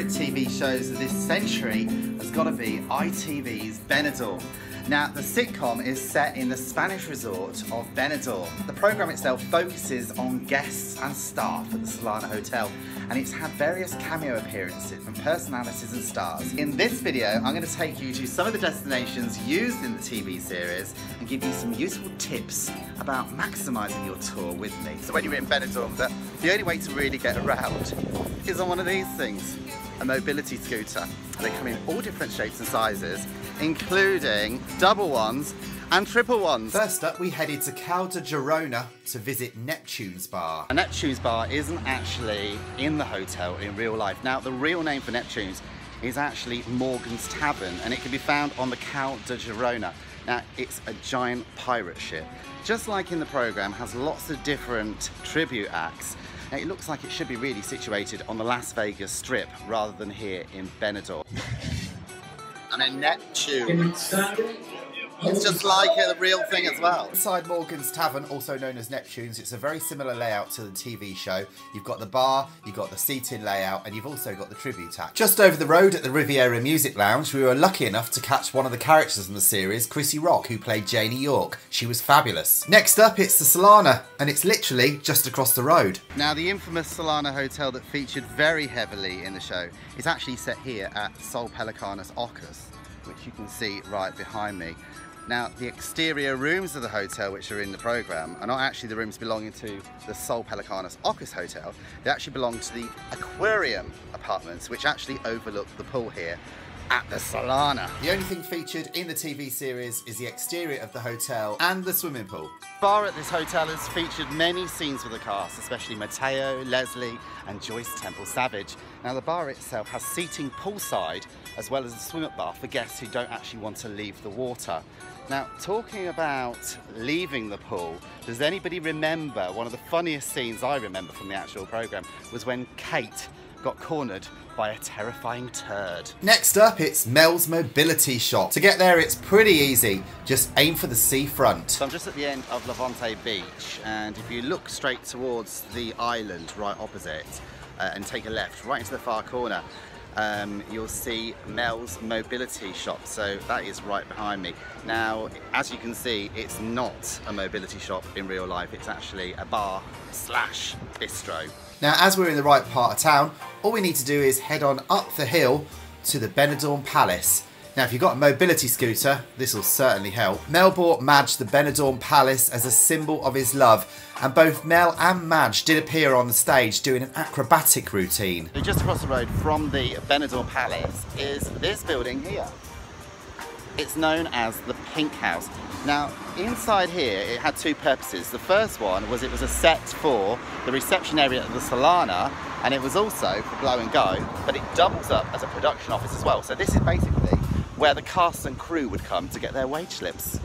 favourite TV shows of this century has got to be ITV's Benidorm. Now, the sitcom is set in the Spanish resort of Benidorm. The programme itself focuses on guests and staff at the Solana Hotel, and it's had various cameo appearances from personalities and stars. In this video, I'm going to take you to some of the destinations used in the TV series and give you some useful tips about maximising your tour with me. So when you're in Benidorm, the only way to really get around is on one of these things, a mobility scooter. They come in all different shapes and sizes, including double ones and triple ones. First up, we headed to Calle de Gerona to visit Neptunes Bar. A Neptunes Bar isn't actually in the hotel in real life. Now, the real name for Neptunes is actually Morgan's Tavern, and it can be found on the Calle de Gerona. Now, it's a giant pirate ship. Just like in the programme, has lots of different tribute acts. Now, it looks like it should be really situated on the Las Vegas Strip rather than here in Benidorm. And a Neptune. It's just like the real thing as well. Inside Morgan's Tavern, also known as Neptunes, it's a very similar layout to the TV show. You've got the bar, you've got the seating layout, and you've also got the tribute act. Just over the road at the Riviera Music Lounge, we were lucky enough to catch one of the characters in the series, Chrissy, who played Janie York. She was fabulous. Next up, it's the Solana, and it's literally just across the road. Now, the infamous Solana hotel that featured very heavily in the show is actually set here at Sol Pelicanos Ocas, which you can see right behind me. Now, the exterior rooms of the hotel, which are in the programme, are not actually the rooms belonging to the Sol Pelicanos Ocas Hotel. They actually belong to the aquarium apartments, which actually overlook the pool here at the Solana. The only thing featured in the TV series is the exterior of the hotel and the swimming pool. The bar at this hotel has featured many scenes with the cast, especially Mateo, Leslie and Joyce Temple Savage. Now, the bar itself has seating poolside as well as a swim-up bar for guests who don't actually want to leave the water. Now, talking about leaving the pool, does anybody remember one of the funniest scenes I remember from the actual programme was when Kate got cornered by a terrifying turd. Next up, it's Mel's Mobility Shop. To get there, it's pretty easy. Just aim for the seafront. So I'm just at the end of Levante Beach, and if you look straight towards the island right opposite and take a left right into the far corner, you'll see Mel's Mobility Shop. So that is right behind me. Now, as you can see, it's not a mobility shop in real life. It's actually a bar slash bistro. Now, as we're in the right part of town, all we need to do is head on up the hill to the Benidorm Palace. Now, if you've got a mobility scooter, this will certainly help. Mel bought Madge the Benidorm Palace as a symbol of his love, and both Mel and Madge did appear on the stage doing an acrobatic routine. Just across the road from the Benidorm Palace is this building here. It's known as the Pink House. Now, inside here, it had two purposes. The first one was it was a set for the reception area of the Solana, and it was also for Blow and Go, but it doubles up as a production office as well. So this is basically where the cast and crew would come to get their wage slips.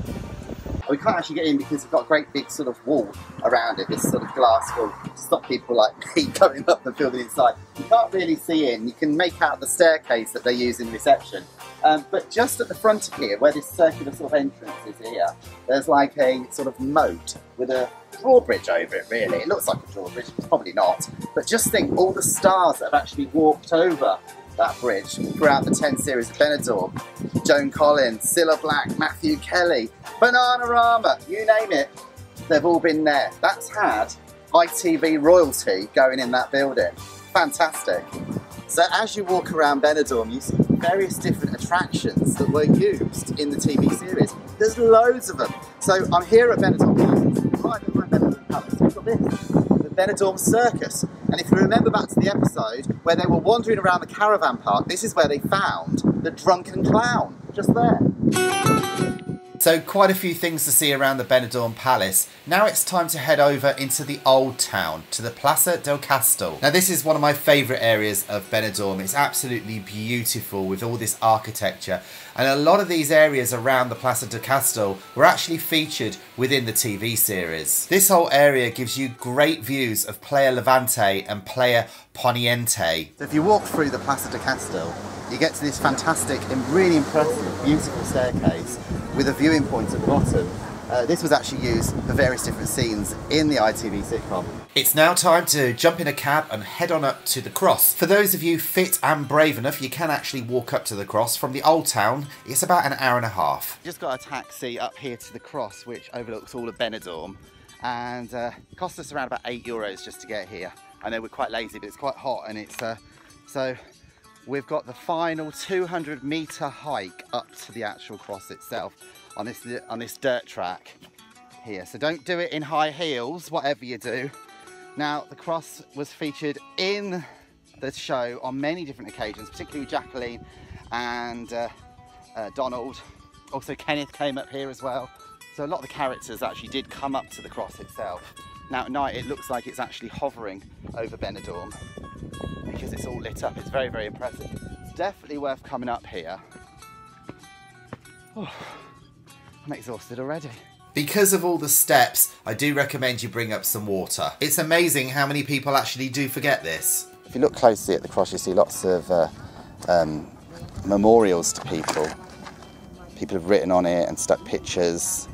We can't actually get in because we've got a great big sort of wall around it, this sort of glass wall, to stop people like me going up the building inside. You can't really see in. You can make out the staircase that they use in reception. But just at the front of here, where this circular sort of entrance is here, there's like a sort of moat with a drawbridge over it, really. It looks like a drawbridge, it's probably not. But just think, all the stars that have actually walked over that bridge throughout the 10 series of Benidorm. Joan Collins, Cilla Black, Matthew Kelly, Bananarama, you name it, they've all been there. That's had ITV royalty going in that building. Fantastic. So as you walk around Benidorm, you see various different attractions that were used in the TV series. There's loads of them. So I'm here at Benidorm Palace, right behind Benidorm Palace. We've got this, the Benidorm Circus. And if you remember back to the episode where they were wandering around the caravan park, this is where they found the drunken clown, just there. So quite a few things to see around the Benidorm Palace. Now it's time to head over into the old town, to the Plaça del Castell. Now this is one of my favourite areas of Benidorm. It's absolutely beautiful with all this architecture. And a lot of these areas around the Plaça del Castell were actually featured within the TV series. This whole area gives you great views of Playa Levante and Playa Poniente. So if you walk through the Plaça del Castell, you get to this fantastic and really impressive, beautiful staircase with a viewing point at the bottom This was actually used for various different scenes in the ITV sitcom. It's now time to jump in a cab and head on up to the cross. For those of you fit and brave enough, you can actually walk up to the cross. From the old town, it's about an hour and a half. Just got a taxi up here to the cross, which overlooks all of Benidorm, and it cost us around about €8 just to get here. I know we're quite lazy, but it's quite hot, and it's so we've got the final 200-metre hike up to the actual cross itself on this dirt track here. So don't do it in high heels, whatever you do. Now, the cross was featured in the show on many different occasions, particularly with Jacqueline and Donald. Also, Kenneth came up here as well. So a lot of the characters actually did come up to the cross itself. Now at night, it looks like it's actually hovering over Benidorm because it's all lit up. It's very, very impressive. It's definitely worth coming up here. Oh, I'm exhausted already. Because of all the steps, I do recommend you bring up some water. It's amazing how many people actually do forget this. If you look closely at the cross, you see lots of memorials to people. People have written on it and stuck pictures.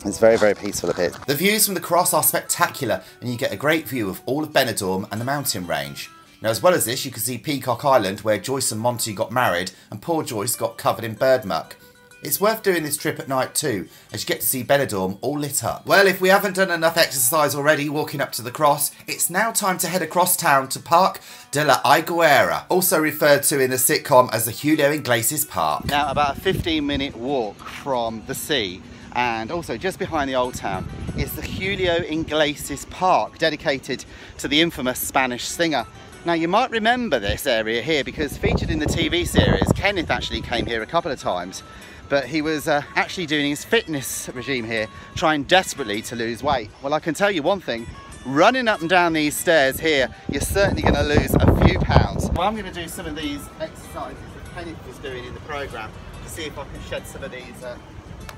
It's very, very peaceful up here. The views from the cross are spectacular, and you get a great view of all of Benidorm and the mountain range. Now, as well as this, you can see Peacock Island, where Joyce and Monty got married, and poor Joyce got covered in bird muck. It's worth doing this trip at night too, as you get to see Benidorm all lit up. Well, if we haven't done enough exercise already walking up to the cross, it's now time to head across town to Park de la Higuera, also referred to in the sitcom as the Julio Iglesias Park. Now, about a 15-minute walk from the sea, and also just behind the old town, is the Julio Iglesias Park, dedicated to the infamous Spanish singer. Now, you might remember this area here because featured in the TV series, Kenneth actually came here a couple of times. But he was actually doing his fitness regime here, trying desperately to lose weight. Well, I can tell you one thing, running up and down these stairs here, you're certainly going to lose a few pounds. Well, I'm going to do some of these exercises that Kenneth was doing in the programme to see if I can shed some of these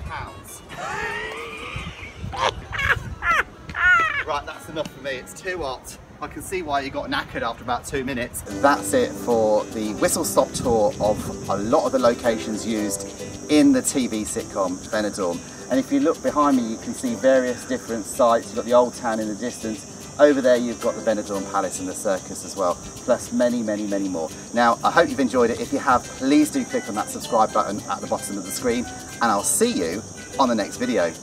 pounds. Right, that's enough for me, it's too hot. I can see why you got knackered after about 2 minutes. That's it for the whistle-stop tour of a lot of the locations used in the TV sitcom Benidorm. And if you look behind me, you can see various different sites. You've got the old town in the distance. Over there, you've got the Benidorm Palace and the circus as well, plus many, many, many more. Now, I hope you've enjoyed it. If you have, please do click on that subscribe button at the bottom of the screen, and I'll see you on the next video.